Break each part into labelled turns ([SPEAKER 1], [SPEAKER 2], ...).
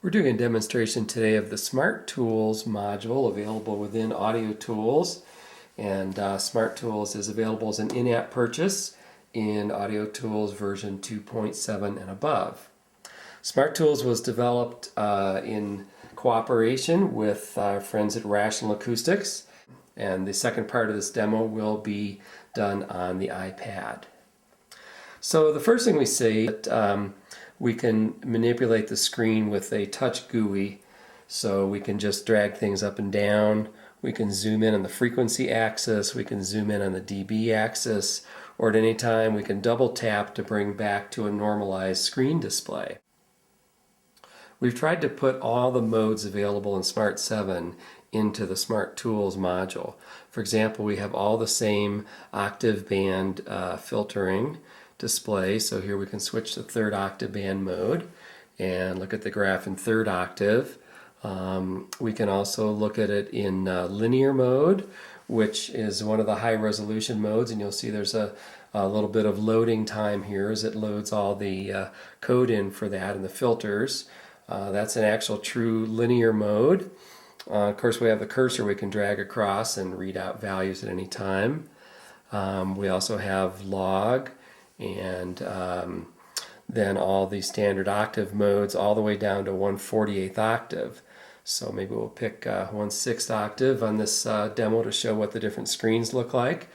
[SPEAKER 1] We're doing a demonstration today of the Smaart Tools module available within AudioTools. And Smaart Tools is available as an in-app purchase in AudioTools version 2.7 and above. Smaart Tools was developed in cooperation with our friends at Rational Acoustics. And the second part of this demo will be done on the iPad. So the first thing we see is that we can manipulate the screen with a touch GUI. So we can just drag things up and down. We can zoom in on the frequency axis. We can zoom in on the dB axis. Or at any time we can double tap to bring back to a normalized screen display. We've tried to put all the modes available in Smart 7 into the Smaart Tools module. For example, we have all the same octave band filtering display. So here we can switch to third octave band mode and look at the graph in third octave. We can also look at it in linear mode, which is one of the high resolution modes, and you'll see there's a little bit of loading time here as it loads all the code in for that and the filters. That's an actual true linear mode. Of course, we have the cursor we can drag across and read out values at any time. We also have log and then all the standard octave modes all the way down to 1/48th octave. So maybe we'll pick 1/6 octave on this demo to show what the different screens look like.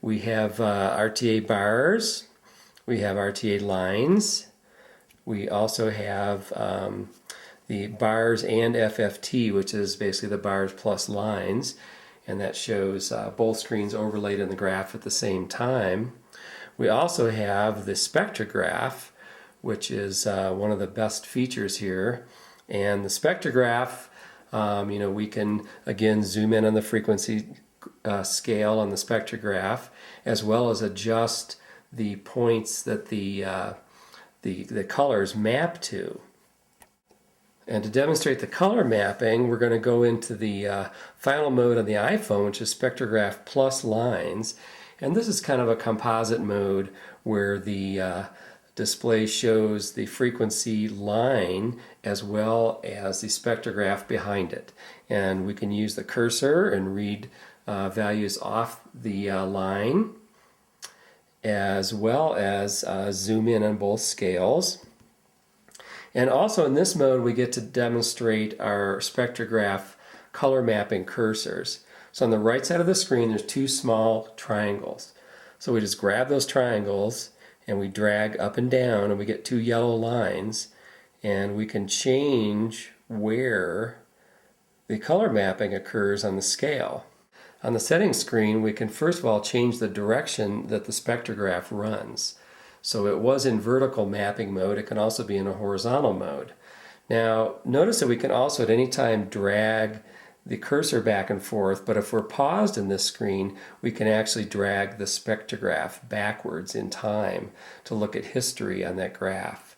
[SPEAKER 1] We have RTA bars, we have RTA lines, we also have the bars and FFT, which is basically the bars plus lines, and that shows both screens overlaid in the graph at the same time. We also have the spectrograph, which is one of the best features here. And the spectrograph, we can again zoom in on the frequency scale on the spectrograph, as well as adjust the points that the colors map to. And to demonstrate the color mapping, we're going to go into the final mode on the iPhone, which is spectrograph plus lines. And this is kind of a composite mode where the display shows the frequency line as well as the spectrograph behind it. And we can use the cursor and read values off the line, as well as zoom in on both scales. And also in this mode we get to demonstrate our spectrograph color mapping cursors. So on the right side of the screen there's two small triangles. So we just grab those triangles and we drag up and down and we get two yellow lines, and we can change where the color mapping occurs on the scale. On the settings screen we can first of all change the direction that the spectrograph runs. So it was in vertical mapping mode. It can also be in a horizontal mode. Now notice that we can also at any time drag the cursor back and forth, but if we're paused in this screen, we can actually drag the spectrograph backwards in time to look at history on that graph.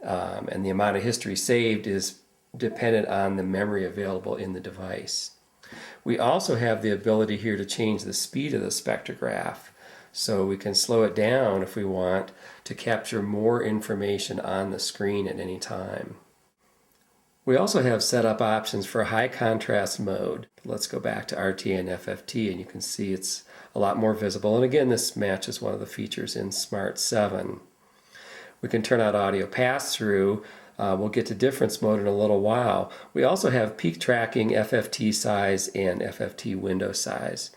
[SPEAKER 1] And the amount of history saved is dependent on the memory available in the device. We also have the ability here to change the speed of the spectrograph. So we can slow it down if we want to capture more information on the screen at any time. We also have setup options for high contrast mode. Let's go back to RTA and FFT and you can see it's a lot more visible. And again, this matches one of the features in Smart 7. We can turn out audio pass-through. We'll get to difference mode in a little while. We also have peak tracking, FFT size, and FFT window size.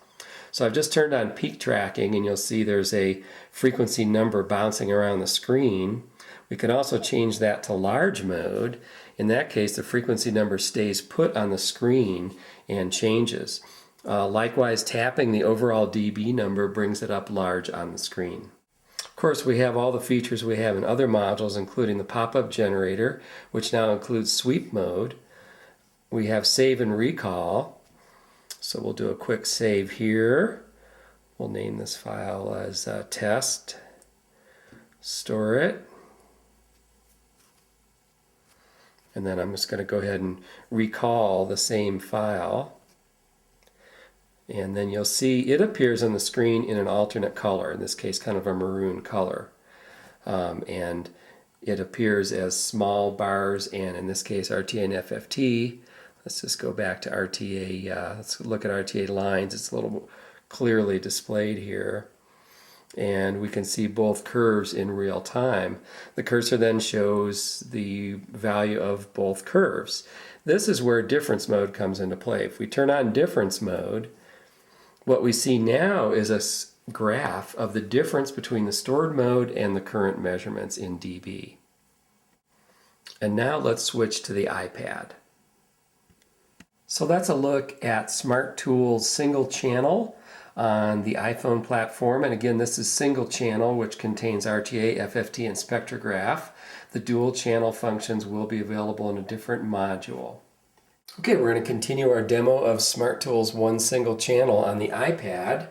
[SPEAKER 1] So I've just turned on peak tracking and you'll see there's a frequency number bouncing around the screen. We can also change that to large mode. In that case, the frequency number stays put on the screen and changes. Likewise, tapping the overall dB number brings it up large on the screen. Of course, we have all the features we have in other modules, including the pop-up generator, which now includes sweep mode. We have save and recall. So we'll do a quick save here. We'll name this file as test, store it, and then I'm just going to go ahead and recall the same file. And then you'll see it appears on the screen in an alternate color, in this case kind of a maroon color. And it appears as small bars, and in this case RTA and FFT. Let's just go back to RTA. Let's look at RTA lines. It's a little clearly displayed here. And we can see both curves in real time. The cursor then shows the value of both curves. This is where difference mode comes into play. If we turn on difference mode, what we see now is a graph of the difference between the stored mode and the current measurements in dB. And now let's switch to the iPad. So that's a look at Smaart Tools single channel on the iPhone platform. And again, this is single channel, which contains RTA, FFT, and spectrograph. The dual channel functions will be available in a different module. Okay, we're going to continue our demo of Smaart Tools One single channel on the iPad.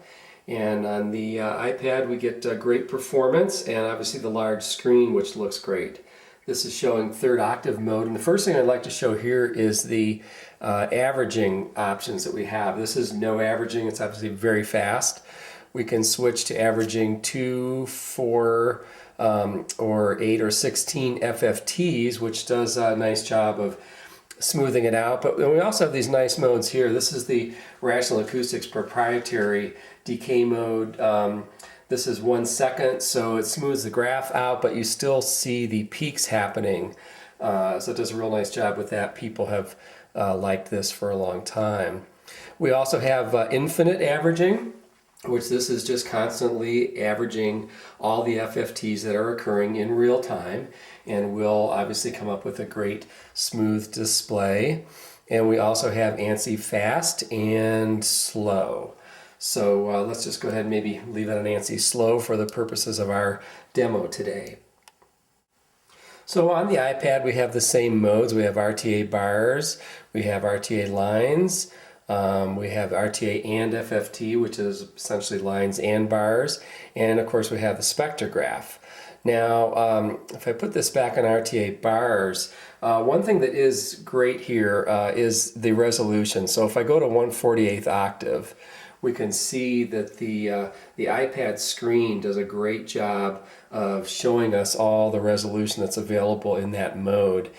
[SPEAKER 1] And on the iPad, we get great performance and obviously the large screen, which looks great. This is showing third octave mode, and the first thing I'd like to show here is the averaging options that we have. This is no averaging. It's obviously very fast. We can switch to averaging 2, 4, or 8 or 16 FFTs, which does a nice job of smoothing it out. But we also have these nice modes here. This is the Rational Acoustics proprietary decay mode. This is 1 second, so it smooths the graph out, but you still see the peaks happening. So it does a real nice job with that. People have liked this for a long time. We also have infinite averaging, which this is just constantly averaging all the FFTs that are occurring in real time, and will obviously come up with a great smooth display. And we also have ANSI fast and slow. So let's just go ahead and maybe leave it on ANSI slow for the purposes of our demo today. So on the iPad we have the same modes. We have RTA bars, we have RTA lines, we have RTA and FFT, which is essentially lines and bars, and of course we have the spectrograph. Now if I put this back on RTA bars, one thing that is great here is the resolution. So if I go to 1/48th octave, we can see that the iPad screen does a great job of showing us all the resolution that's available in that mode.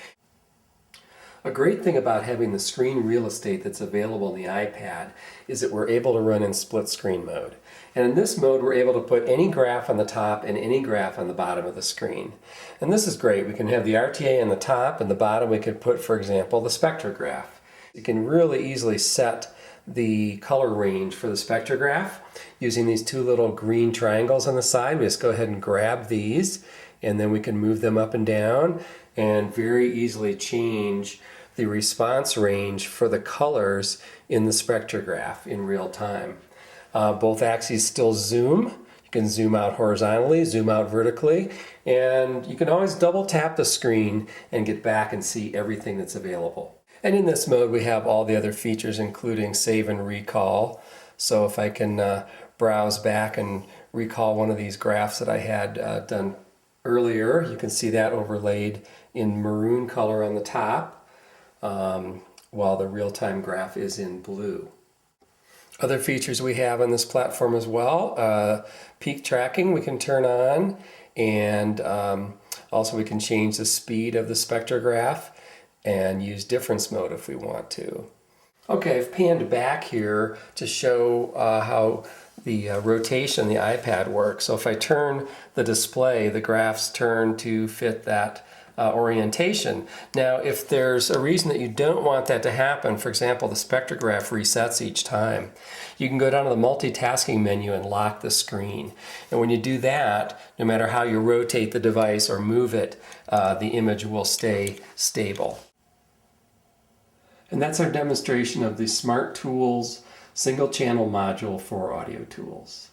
[SPEAKER 1] A great thing about having the screen real estate that's available in the iPad is that we're able to run in split screen mode. And in this mode, we're able to put any graph on the top and any graph on the bottom of the screen. And this is great. We can have the RTA on the top, and the bottom we could put, for example, the spectrograph. You can really easily set the color range for the spectrograph using these two little green triangles on the side. We just go ahead and grab these, and then we can move them up and down and very easily change the response range for the colors in the spectrograph in real time. Both axes still zoom. You can zoom out horizontally, zoom out vertically, and you can always double tap the screen and get back and see everything that's available. And in this mode we have all the other features, including save and recall. So if I can browse back and recall one of these graphs that I had done earlier, you can see that overlaid in maroon color on the top, while the real-time graph is in blue. Other features we have on this platform as well, peak tracking we can turn on, and also we can change the speed of the spectrograph and use difference mode if we want to. Okay, I've panned back here to show how the rotation of the iPad works. So if I turn the display, the graphs turn to fit that orientation. Now, if there's a reason that you don't want that to happen, for example, the spectrograph resets each time, you can go down to the multitasking menu and lock the screen. And when you do that, no matter how you rotate the device or move it, the image will stay stable. And that's our demonstration of the Smaart Tools single channel module for AudioTools.